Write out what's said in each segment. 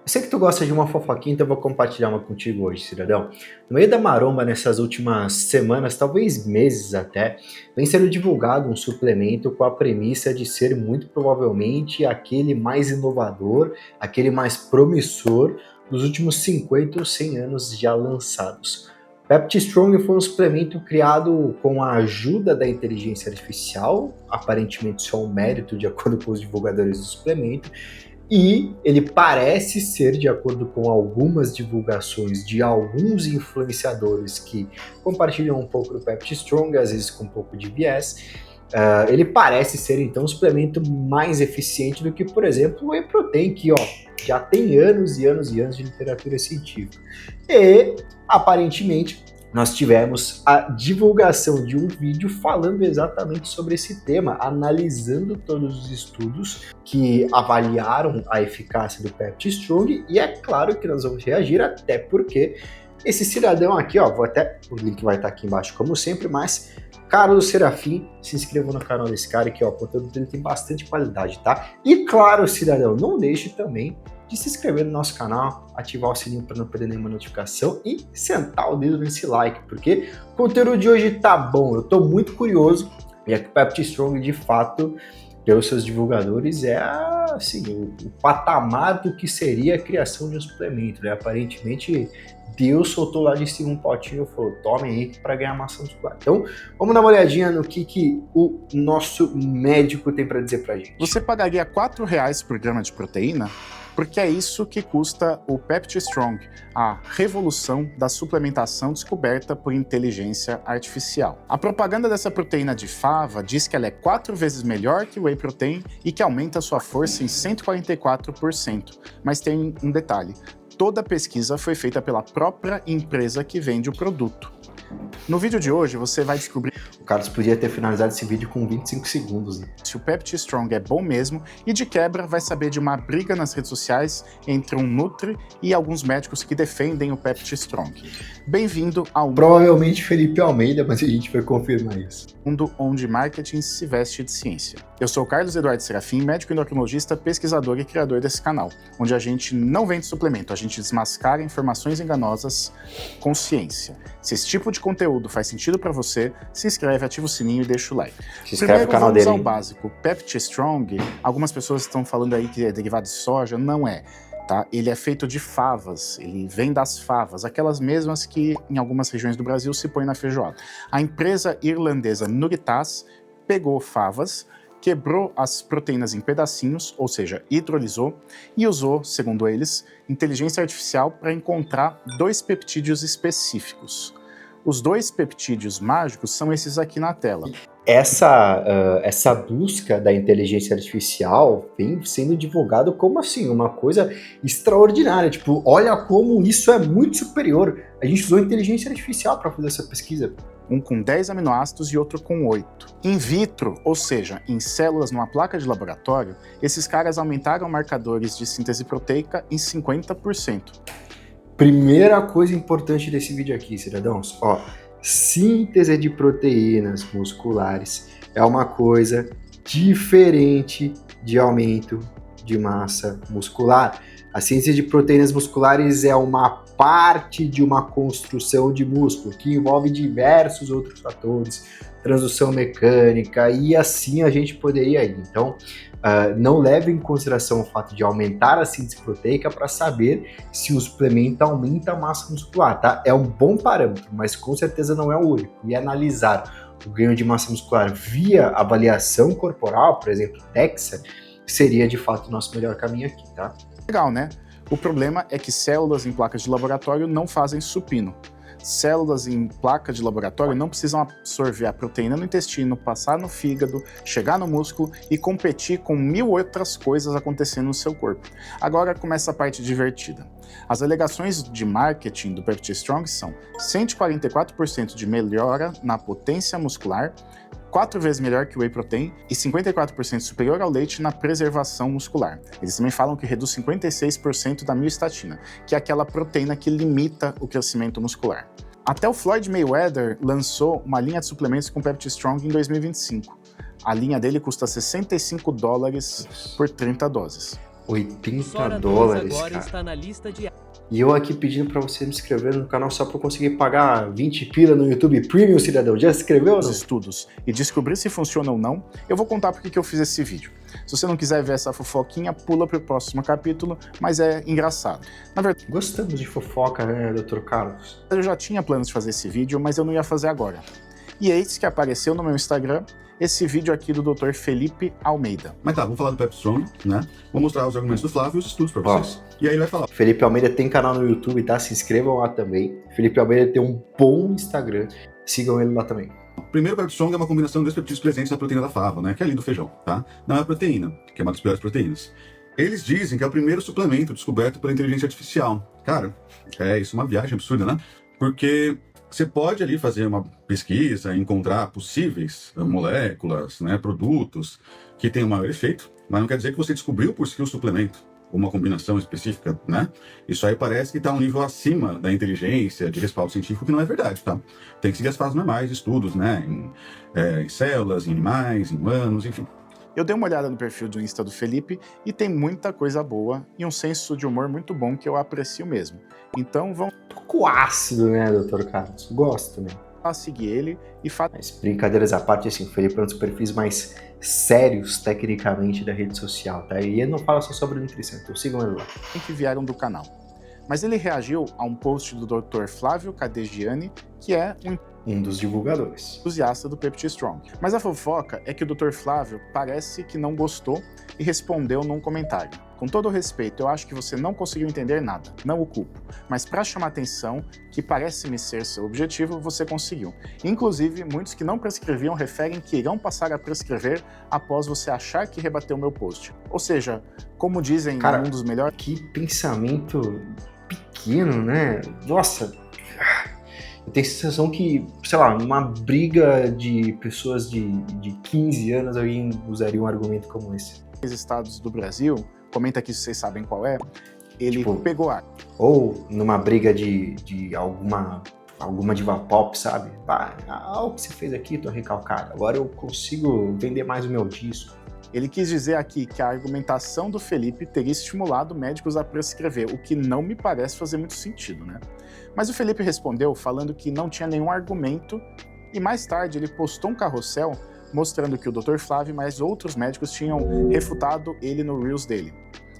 Eu sei que tu gosta de uma fofoquinha, então eu vou compartilhar uma contigo hoje, cidadão. No meio da maromba, nessas últimas semanas, talvez meses até, vem sendo divulgado um suplemento com a premissa de ser muito provavelmente aquele mais inovador, aquele mais promissor dos últimos 50 ou 100 anos já lançados. Pepti Strong foi um suplemento criado com a ajuda da inteligência artificial, aparentemente só um mérito de acordo com os divulgadores do suplemento, e ele parece ser, de acordo com algumas divulgações de alguns influenciadores que compartilham um pouco do Pepsi Strong, às vezes com um pouco de viés, ele parece ser então um suplemento mais eficiente do que, por exemplo, o Whey Protein, que já tem anos e anos e anos de literatura científica. E, aparentemente, nós tivemos a divulgação de um vídeo falando exatamente sobre esse tema, analisando todos os estudos que avaliaram a eficácia do Pepti Strong, e é claro que nós vamos reagir, até porque esse cidadão aqui, o link vai estar aqui embaixo como sempre, mas Carlos Serafim, se inscreva no canal desse cara aqui, o conteúdo dele tem bastante qualidade, tá? E claro, cidadão, não deixe também de se inscrever no nosso canal, ativar o sininho para não perder nenhuma notificação e sentar o dedo nesse like, porque o conteúdo de hoje tá bom, eu tô muito curioso, e a Pepti Strong, de fato, pelos seus divulgadores, é assim, o patamar do que seria a criação de um suplemento, né? Aparentemente, Deus soltou lá de cima um potinho e falou, tome aí para ganhar massa muscular. Então, vamos dar uma olhadinha no que o nosso médico tem para dizer pra gente. Você pagaria R$4 por grama de proteína? Porque é isso que custa o Pepti Strong, a revolução da suplementação descoberta por inteligência artificial. A propaganda dessa proteína de fava diz que ela é 4 vezes melhor que o Whey Protein e que aumenta sua força em 144%. Mas tem um detalhe, toda a pesquisa foi feita pela própria empresa que vende o produto. No vídeo de hoje você vai descobrir o Carlos podia ter finalizado esse vídeo com 25 segundos, né? Se o Pepti Strong é bom mesmo, e de quebra vai saber de uma briga nas redes sociais entre um Nutri e alguns médicos que defendem o Pepti Strong. Bem-vindo ao Provavelmente Felipe Almeida, mas a gente vai confirmar isso. Mundo onde marketing se veste de ciência. Eu sou Carlos Eduardo Serafim, médico endocrinologista, pesquisador e criador desse canal, onde a gente não vende suplemento, a gente desmascara informações enganosas com ciência. Se esse tipo de conteúdo faz sentido para você, se inscreve, ativa o sininho e deixa o like. Se inscreve no canal dele. Vamos ao básico. Pepti Strong, algumas pessoas estão falando aí que é derivado de soja, não é. Tá? Ele é feito de favas, ele vem das favas, aquelas mesmas que em algumas regiões do Brasil se põe na feijoada. A empresa irlandesa Nuritas pegou favas, quebrou as proteínas em pedacinhos, ou seja, hidrolisou, e usou, segundo eles, inteligência artificial para encontrar 2 peptídeos específicos. Os 2 peptídeos mágicos são esses aqui na tela. Essa busca da inteligência artificial vem sendo divulgado como assim, uma coisa extraordinária. Tipo, olha como isso é muito superior. A gente usou inteligência artificial para fazer essa pesquisa. Um com 10 aminoácidos e outro com 8. In vitro, ou seja, em células numa placa de laboratório, esses caras aumentaram marcadores de síntese proteica em 50%. Primeira coisa importante desse vídeo aqui, cidadãos, síntese de proteínas musculares é uma coisa diferente de aumento de massa muscular. A síntese de proteínas musculares é uma parte de uma construção de músculo que envolve diversos outros fatores, transdução mecânica, e assim a gente poderia ir. Então, não leve em consideração o fato de aumentar a síntese proteica para saber se o suplemento aumenta a massa muscular, tá? É um bom parâmetro, mas com certeza não é o único. E analisar o ganho de massa muscular via avaliação corporal, por exemplo, DEXA, seria de fato o nosso melhor caminho aqui, tá? Legal, né? O problema é que células em placas de laboratório não fazem supino. Células em placa de laboratório não precisam absorver a proteína no intestino, passar no fígado, chegar no músculo e competir com 1000 outras coisas acontecendo no seu corpo. Agora começa a parte divertida. As alegações de marketing do Pepti Strong são 144% de melhora na potência muscular, 4 vezes melhor que o Whey Protein e 54% superior ao leite na preservação muscular. Eles também falam que reduz 56% da miostatina, que é aquela proteína que limita o crescimento muscular. Até o Floyd Mayweather lançou uma linha de suplementos com Pepti Strong em 2025. A linha dele custa $65 por 30 doses. US$ 80, cara. E eu aqui pedindo pra você me inscrever no canal só pra eu conseguir pagar 20 pila no YouTube Premium, cidadão. Já se inscreveu ou Os não? estudos e descobrir se funciona ou não, eu vou contar porque que eu fiz esse vídeo. Se você não quiser ver essa fofoquinha, pula pro próximo capítulo, mas é engraçado. Na verdade, Gostamos de fofoca, né, Dr. Carlos? eu já tinha planos de fazer esse vídeo, mas eu não ia fazer agora. E eis que apareceu no meu Instagram esse vídeo aqui do Dr. Felipe Almeida. Mas tá, vamos falar do Pep Strong, né? Vou mostrar os argumentos do Flávio e os estudos pra vocês. E aí ele vai falar. Felipe Almeida tem canal no YouTube, tá? Se inscrevam lá também. Felipe Almeida tem um bom Instagram. Sigam ele lá também. Primeiro, o Pep Strong é uma combinação de dois peptídeos presentes na proteína da fava, né? Que é ali do feijão, tá? Não é a proteína, que é uma das piores proteínas. Eles dizem que é o primeiro suplemento descoberto pela inteligência artificial. Cara, é isso, uma viagem absurda, né? Porque você pode ali fazer uma pesquisa, encontrar possíveis moléculas, né, produtos que tenham maior efeito, mas não quer dizer que você descobriu por si o suplemento, uma combinação específica, né? Isso aí parece que está um nível acima da inteligência, de respaldo científico, que não é verdade, tá? Tem que seguir as fases normais de estudos, né? Em células, em animais, em humanos, enfim. Eu dei uma olhada no perfil do Insta do Felipe e tem muita coisa boa e um senso de humor muito bom que eu aprecio mesmo. Então vamos Um pouco ácido, né, Dr. Carlos? Gosto, né? lá seguir ele e Mas brincadeiras à parte, assim, o Felipe é um dos perfis mais sérios, tecnicamente, da rede social, tá? E ele não fala só sobre nutrição, então sigam ele lá. que vieram do canal. Mas ele reagiu a um post do Dr. Flávio Cadegiani, que é um Um dos divulgadores. entusiasta do Pepti Strong. Mas a fofoca é que o Dr. Flávio parece que não gostou e respondeu num comentário. Com todo o respeito, eu acho que você não conseguiu entender nada, não o culpo. Mas para chamar atenção, que parece-me ser seu objetivo, você conseguiu. Inclusive, muitos que não prescreviam referem que irão passar a prescrever após você achar que rebateu meu post. Ou seja, como dizem Cara, um dos melhores... Que pensamento pequeno, né? Nossa, eu tenho a sensação que, sei lá, numa briga de pessoas de 15 anos, alguém usaria um argumento como esse. estados do Brasil, comenta aqui se vocês sabem qual é, ele Tipo, pegou a... Ou numa briga de alguma diva pop, sabe? O que você fez aqui, tô recalcado. Agora eu consigo vender mais o meu disco. Ele quis dizer aqui que a argumentação do Felipe teria estimulado médicos a prescrever, o que não me parece fazer muito sentido, né? Mas o Felipe respondeu falando que não tinha nenhum argumento e mais tarde ele postou um carrossel mostrando que o Dr. Flávio e mais outros médicos tinham refutado ele no Reels dele.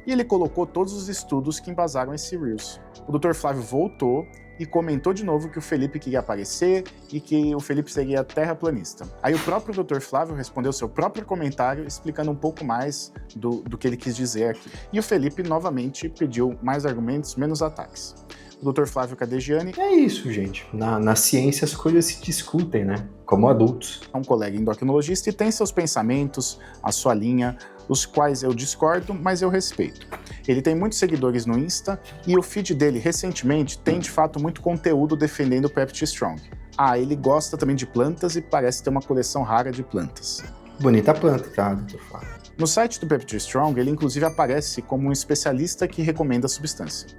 E ele colocou todos os estudos que embasaram esse Reels. O Dr. Flávio voltou e comentou de novo que o Felipe queria aparecer e que o Felipe seria terraplanista. Aí o próprio Dr. Flávio respondeu seu próprio comentário explicando um pouco mais do que ele quis dizer aqui. E o Felipe novamente pediu mais argumentos, menos ataques. O Dr. Flávio Cadegiani É isso, gente. Na ciência as coisas se discutem, né? Como adultos. é um colega endocrinologista e tem seus pensamentos, a sua linha, os quais eu discordo, mas eu respeito. Ele tem muitos seguidores no Insta e o feed dele recentemente tem de fato muito conteúdo defendendo o Pepti Strong. Ah, ele gosta também de plantas e parece ter uma coleção rara de plantas. Bonita planta, tá, Dr. Flávio? No site do Pepti Strong, ele inclusive aparece como um especialista que recomenda a substância.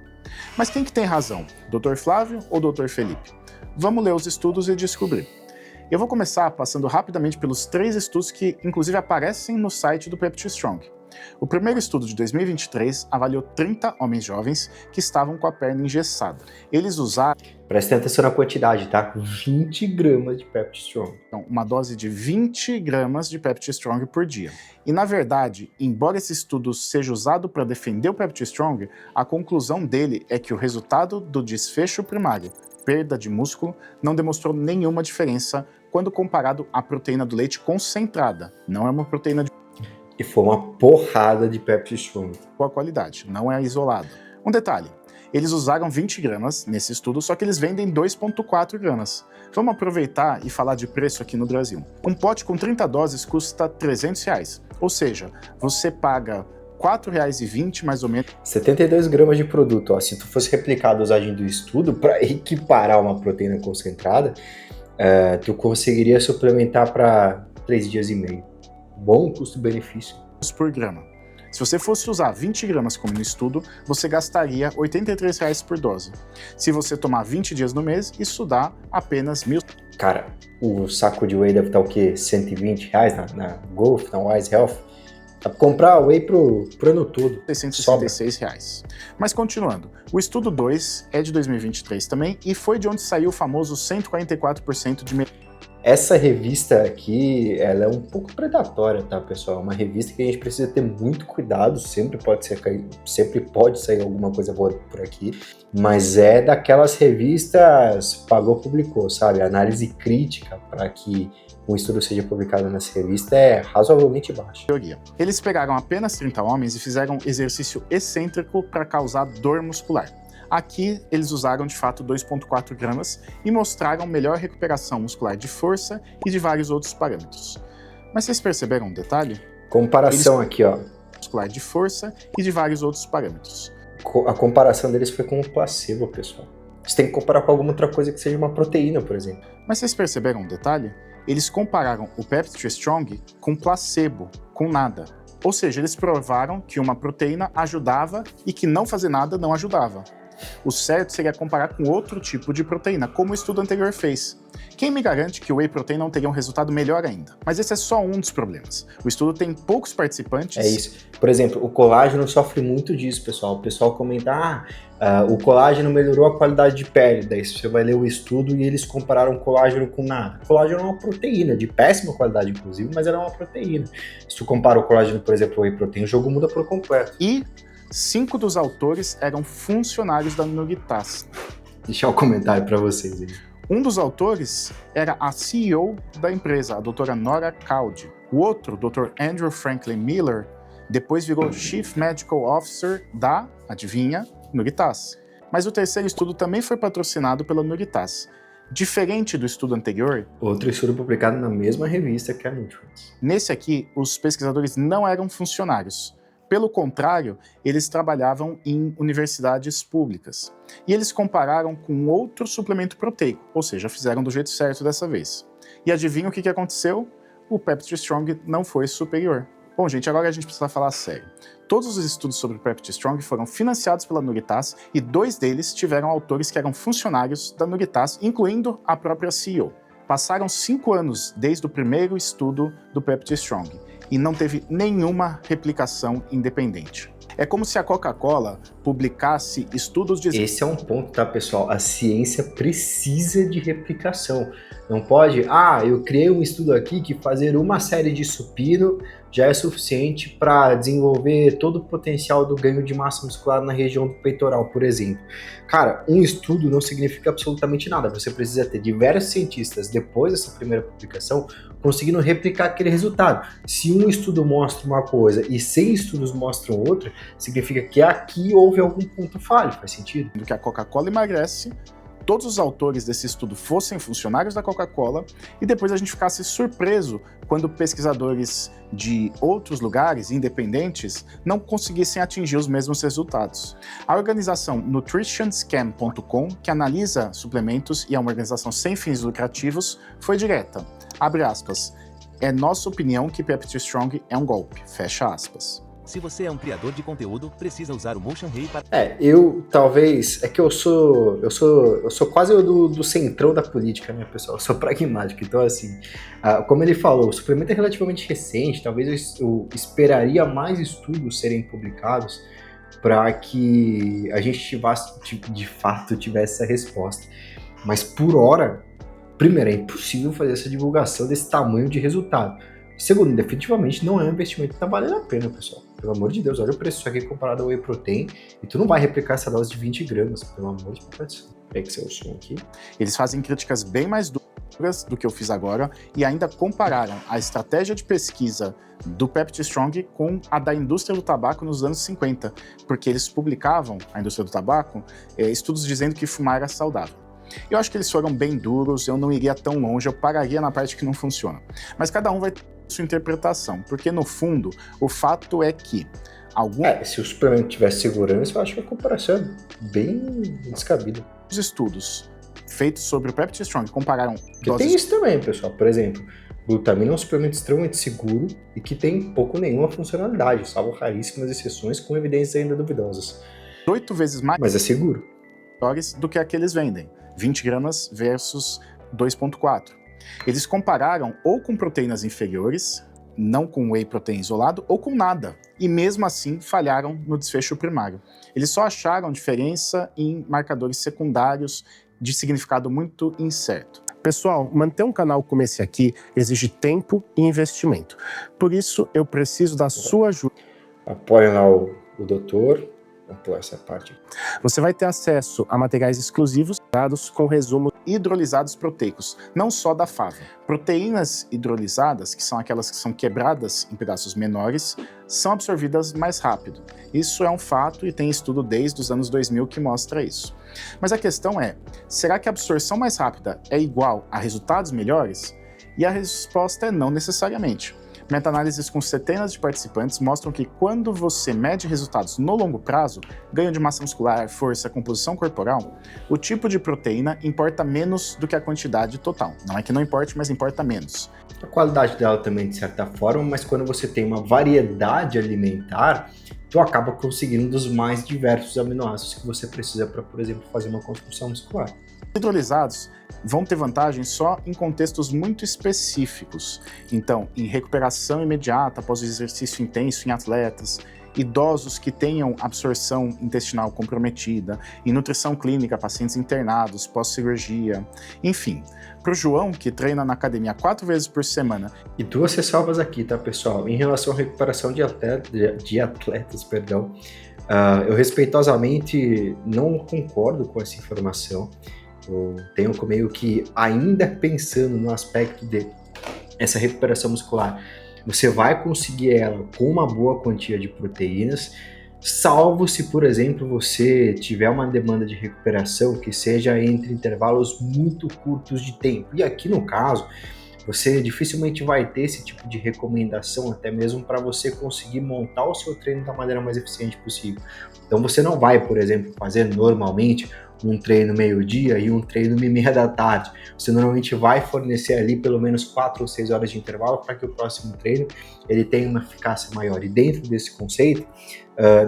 Mas quem que tem razão, Dr. Flávio ou Dr. Felipe? Vamos ler os estudos e descobrir. Eu vou começar passando rapidamente pelos 3 estudos que inclusive aparecem no site do Pepti Strong. O primeiro estudo de 2023 avaliou 30 homens jovens que estavam com a perna engessada. Eles usaram Presta atenção na quantidade, tá? 20 gramas de Pepti Strong. uma dose de 20 gramas de Pepti Strong por dia. E na verdade, embora esse estudo seja usado para defender o Pepti Strong, a conclusão dele é que o resultado do desfecho primário, perda de músculo, não demonstrou nenhuma diferença quando comparado à proteína do leite concentrada. Não é uma proteína de E foi uma porrada de Pepti Strong. boa qualidade, não é isolada. Um detalhe, eles usaram 20 gramas nesse estudo, só que eles vendem 2,4 gramas. Vamos aproveitar e falar de preço aqui no Brasil. Um pote com 30 doses custa R$300, ou seja, você paga R$4,20 mais ou menos. 72 gramas de produto, ó. Se tu fosse replicar a dosagem do estudo para equiparar uma proteína concentrada, tu conseguiria suplementar para 3 dias e meio. Bom custo-benefício. Por grama. Se você fosse usar 20 gramas como no estudo, você gastaria R$83 por dose. Se você tomar 20 dias no mês, isso dá apenas 1.000. Cara, o saco de whey deve estar o quê? R$120 na Growth, na Wise Health. Dá pra comprar whey pro ano todo. R$ 666. Mas continuando, o estudo 2 é de 2023 também e foi de onde saiu o famoso 144% de Essa revista aqui, ela é um pouco predatória, tá, pessoal? É uma revista que a gente precisa ter muito cuidado, sempre pode sair alguma coisa boa por aqui, mas é daquelas revistas pagou, publicou, sabe? A análise crítica para que um estudo seja publicado nessa revista é razoavelmente baixa. teoria. Eles pegaram apenas 30 homens e fizeram exercício excêntrico para causar dor muscular. Aqui, eles usaram de fato 2,4 gramas e mostraram melhor recuperação muscular de força e de vários outros parâmetros. Mas vocês perceberam um detalhe? Comparação aqui, ó. Muscular de força e de vários outros parâmetros. A comparação deles foi com o placebo, pessoal. Você tem que comparar com alguma outra coisa que seja uma proteína, por exemplo. Mas vocês perceberam um detalhe? Eles compararam o Peptide Strong com placebo, com nada. Ou seja, eles provaram que uma proteína ajudava e que não fazer nada não ajudava. O certo seria comparar com outro tipo de proteína, como o estudo anterior fez. Quem me garante que o whey protein não teria um resultado melhor ainda? Mas esse é só um dos problemas. O estudo tem poucos participantes. É isso. Por exemplo, o colágeno sofre muito disso, pessoal. O pessoal comenta, o colágeno melhorou a qualidade de pele. Daí você vai ler o estudo e eles compararam colágeno com nada. O colágeno é uma proteína, de péssima qualidade, inclusive, mas ela é uma proteína. Se tu compara o colágeno, por exemplo, ao whey protein, o jogo muda por completo. E 5 dos autores eram funcionários da Nugitaz. Deixar o comentário para vocês aí. Um dos autores era a CEO da empresa, a doutora Nora Caldi. O outro, o Dr. Andrew Franklin Miller, depois virou Chief Medical Officer da, adivinha, Nugitaz. Mas o terceiro estudo também foi patrocinado pela Nugitaz. Diferente do estudo anterior, outro estudo publicado na mesma revista que a Nutrients. Nesse aqui, os pesquisadores não eram funcionários. Pelo contrário, eles trabalhavam em universidades públicas. E eles compararam com outro suplemento proteico, ou seja, fizeram do jeito certo dessa vez. E adivinha o que aconteceu? O Peptide Strong não foi superior. Bom, gente, agora a gente precisa falar sério. Todos os estudos sobre o Peptide Strong foram financiados pela Nugitaz e 2 deles tiveram autores que eram funcionários da Nugitaz, incluindo a própria CEO. Passaram 5 anos desde o primeiro estudo do Peptide Strong e não teve nenhuma replicação independente. É como se a Coca-Cola publicasse estudos de... Esse é um ponto, tá, pessoal? A ciência precisa de replicação. Não pode, eu criei um estudo aqui que fazer uma série de supino já é suficiente para desenvolver todo o potencial do ganho de massa muscular na região do peitoral, por exemplo. Cara, um estudo não significa absolutamente nada. Você precisa ter diversos cientistas, depois dessa primeira publicação, conseguindo replicar aquele resultado. Se um estudo mostra uma coisa e 100 estudos mostram outra, significa que aqui houve algum ponto falho. Faz sentido? Que a Coca-Cola emagrece, todos os autores desse estudo fossem funcionários da Coca-Cola e depois a gente ficasse surpreso quando pesquisadores de outros lugares, independentes, não conseguissem atingir os mesmos resultados. A organização nutritionscam.com, que analisa suplementos e é uma organização sem fins lucrativos, foi direta. Abre aspas. É nossa opinião que Peptide Strong é um golpe. Fecha aspas. Se você é um criador de conteúdo, precisa usar o Motion Ray para... É que eu sou quase o do centrão da política, né, pessoal? Eu sou pragmático, então assim, como ele falou, o suplemento é relativamente recente, talvez eu esperaria mais estudos serem publicados para que a gente de fato tivesse essa resposta. Mas por hora, primeiro, é impossível fazer essa divulgação desse tamanho de resultado. Segundo, definitivamente não é um investimento que tá valendo a pena, pessoal. Pelo amor de Deus, olha o preço disso aqui comparado ao whey protein e tu não vai replicar essa dose de 20 gramas, pelo amor de Deus. Pega seu som aqui. Eles fazem críticas bem mais duras do que eu fiz agora e ainda compararam a estratégia de pesquisa do Peptide Strong com a da indústria do tabaco nos anos 50, porque eles publicavam, a indústria do tabaco, estudos dizendo que fumar era saudável. Eu acho que eles foram bem duros, eu não iria tão longe, eu pararia na parte que não funciona. Mas cada um vai ter sua interpretação, porque no fundo, o fato é que se o suplemento tivesse segurança, eu acho que a comparação é bem descabida. Os estudos feitos sobre o Peptide Strong compararam... Tem isso também, pessoal. Por exemplo, glutamina é um suplemento extremamente seguro e que tem pouco nenhuma funcionalidade, salvo raríssimas exceções com evidências ainda duvidosas. 8 vezes mais... Mas é seguro. ...do que aqueles vendem. 20 gramas versus 2,4. Eles compararam ou com proteínas inferiores não com whey protein isolado ou com nada. E mesmo assim falharam no desfecho primário. Eles só acharam diferença em marcadores secundários de significado muito incerto. Pessoal, manter um canal como esse aqui exige tempo e investimento. Por isso, eu preciso da sua ajuda. Apoiem lá o doutor. Vamos pular essa parte. Você vai ter acesso a materiais exclusivos, dados com resumos Hidrolisados proteicos, não só da fava. Proteínas hidrolisadas, que são aquelas que são quebradas em pedaços menores, são absorvidas mais rápido. Isso é um fato e tem estudo desde os anos 2000 que mostra isso. Mas a questão é, será que a absorção mais rápida é igual a resultados melhores? E a resposta é não necessariamente. Meta-análises com centenas de participantes mostram que quando você mede resultados no longo prazo, ganho de massa muscular, força, composição corporal, o tipo de proteína importa menos do que a quantidade total. Não é que não importe, mas importa menos. A qualidade dela também, de certa forma, mas quando você tem uma variedade alimentar, tu acaba conseguindo um dos mais diversos aminoácidos que você precisa para, por exemplo, fazer uma construção muscular. Hidrolisados vão ter vantagem só em contextos muito específicos. Então, em recuperação imediata após o exercício intenso em atletas, idosos que tenham absorção intestinal comprometida, em nutrição clínica, pacientes internados, pós-cirurgia, enfim. Para o João, que treina na academia 4 vezes por semana. E 2 ressalvas aqui, tá, pessoal? Em relação à recuperação de atletas, eu respeitosamente não concordo com essa informação. Eu tenho meio que, ainda pensando no aspecto de essa recuperação muscular, você vai conseguir ela com uma boa quantia de proteínas, salvo se, por exemplo, você tiver uma demanda de recuperação que seja entre intervalos muito curtos de tempo. E aqui no caso, você dificilmente vai ter esse tipo de recomendação, até mesmo para você conseguir montar o seu treino da maneira mais eficiente possível. Então você não vai, por exemplo, fazer normalmente um treino meio-dia e um treino 1h30 da tarde. Você normalmente vai fornecer ali pelo menos 4 ou 6 horas de intervalo para que o próximo treino ele tenha uma eficácia maior. E dentro desse conceito,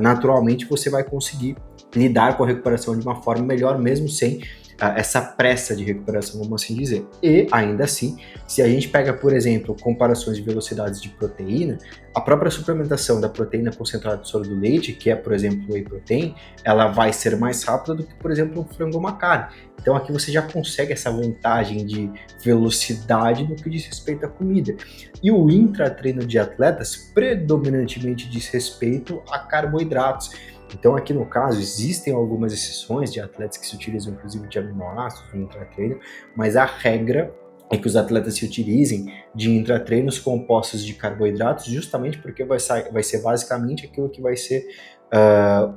naturalmente você vai conseguir lidar com a recuperação de uma forma melhor, mesmo sem essa pressa de recuperação, vamos assim dizer. E, ainda assim, se a gente pega, por exemplo, comparações de velocidades de proteína, a própria suplementação da proteína concentrada do soro do leite, que é, por exemplo, o whey protein, ela vai ser mais rápida do que, por exemplo, um frango ou uma carne. Então, aqui você já consegue essa vantagem de velocidade no que diz respeito à comida. E o intratreino de atletas predominantemente diz respeito a carboidratos. Então, aqui no caso, existem algumas exceções de atletas que se utilizam, inclusive, de aminoácidos no intratreino, mas a regra é que os atletas se utilizem de intratreinos compostos de carboidratos, justamente porque vai ser basicamente aquilo que vai ser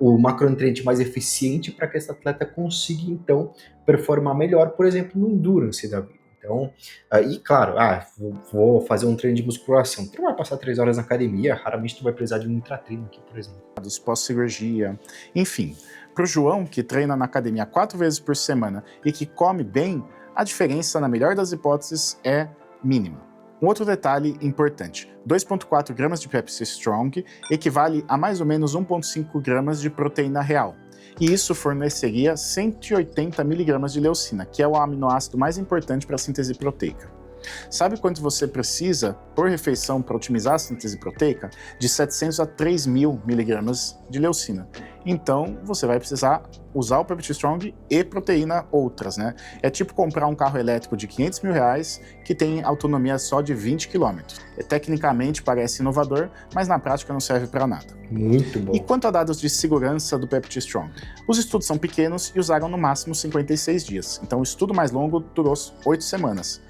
o macronutriente mais eficiente para que esse atleta consiga, então, performar melhor, por exemplo, no endurance da vida. Então, e claro, vou fazer um treino de musculação. Tu não vai passar 3 horas na academia, raramente tu vai precisar de um intratreino aqui, por exemplo. Pós-cirurgia, enfim. Para o João, que treina na academia 4 vezes por semana e que come bem, a diferença, na melhor das hipóteses, é mínima. Um outro detalhe importante, 2,4 gramas de Pepsi Strong equivale a mais ou menos 1,5 gramas de proteína real. E isso forneceria 180 miligramas de leucina, que é o aminoácido mais importante para a síntese proteica. Sabe quanto você precisa por refeição para otimizar a síntese proteica? De 700 a 3.000 miligramas de leucina. Então, você vai precisar usar o Pepti Strong e proteína outras, né? É tipo comprar um carro elétrico de 500 mil reais que tem autonomia só de 20 km. Tecnicamente parece inovador, mas na prática não serve para nada. Muito bom. E quanto a dados de segurança do Pepti Strong? Os estudos são pequenos e usaram no máximo 56 dias. Então, o estudo mais longo durou 8 semanas.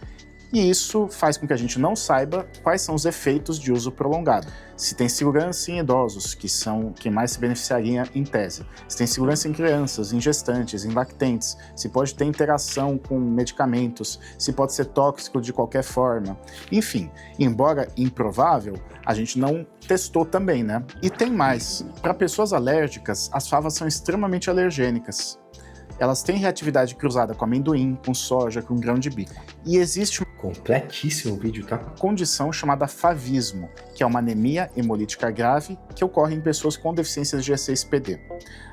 E isso faz com que a gente não saiba quais são os efeitos de uso prolongado. Se tem segurança em idosos, que são quem mais se beneficiaria em tese. Se tem segurança em crianças, em gestantes, em lactentes. Se pode ter interação com medicamentos. Se pode ser tóxico de qualquer forma. Enfim, embora improvável, a gente não testou também, né? E tem mais. Para pessoas alérgicas, as favas são extremamente alergênicas. Elas têm reatividade cruzada com amendoim, com soja, com grão de bico. E existe completíssimo o vídeo, tá? uma condição chamada favismo, que é uma anemia hemolítica grave que ocorre em pessoas com deficiências de G6PD.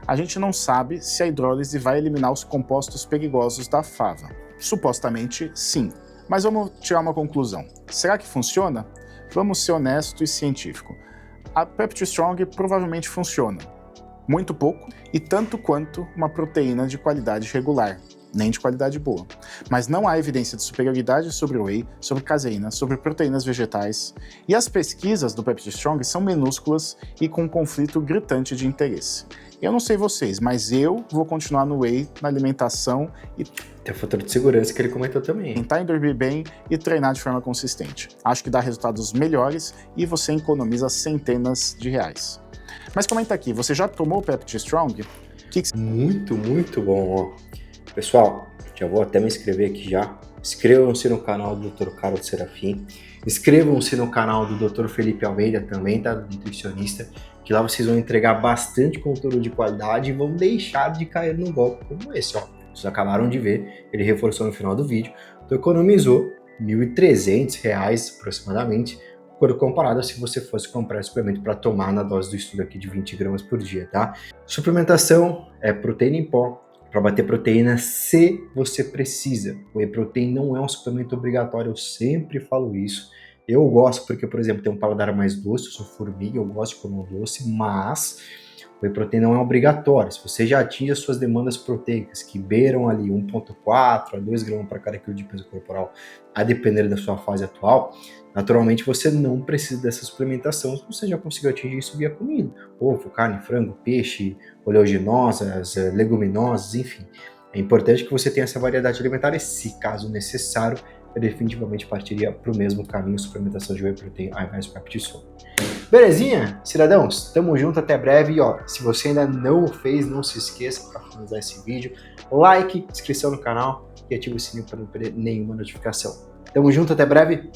A gente não sabe se a hidrólise vai eliminar os compostos perigosos da fava. Supostamente, sim. Mas vamos tirar uma conclusão. Será que funciona? Vamos ser honesto e científico. A Pepti Strong provavelmente funciona muito pouco e tanto quanto uma proteína de qualidade regular, nem de qualidade boa. Mas não há evidência de superioridade sobre whey, sobre caseína, sobre proteínas vegetais. E as pesquisas do Pepti Strong são minúsculas e com um conflito gritante de interesse. Eu não sei vocês, mas eu vou continuar no whey, na alimentação e Tem o fator de segurança que ele comentou também. tentar dormir bem e treinar de forma consistente. Acho que dá resultados melhores e você economiza centenas de reais. Mas comenta aqui, você já tomou o Pepti Strong? Muito bom, ó. Pessoal, já vou até me inscrever aqui já. Inscrevam-se no canal do Dr. Carlos Serafim. Inscrevam-se no canal do Dr. Felipe Almeida, também tá, nutricionista, que lá vocês vão entregar bastante conteúdo de qualidade e vão deixar de cair num golpe como esse, ó. Vocês acabaram de ver, ele reforçou no final do vídeo, então economizou R$ 1.300 aproximadamente, quando comparado a se você fosse comprar suplemento para tomar na dose do estudo aqui de 20 gramas por dia, tá? Suplementação é proteína em pó, para bater proteína se você precisa. O whey protein não é um suplemento obrigatório, eu sempre falo isso. Eu gosto porque, por exemplo, tem um paladar mais doce, eu sou formiga, eu gosto de comer doce, mas o whey protein não é obrigatório. Se você já atinge as suas demandas proteicas, que beiram ali 1,4 a 2 gramas para cada quilo de peso corporal, a depender da sua fase atual, naturalmente você não precisa dessa suplementação se você já conseguiu atingir isso via comida. Ovo, carne, frango, peixe, oleaginosas, leguminosas, enfim. É importante que você tenha essa variedade alimentar e, se caso necessário, eu definitivamente partiria para o mesmo caminho, suplementação de whey protein ao invés do Pepti Strong. Belezinha, cidadãos? Tamo junto, até breve. E ó, se você ainda não o fez, não se esqueça para finalizar esse vídeo. Like, inscrição no canal e ative o sininho para não perder nenhuma notificação. Tamo junto, até breve.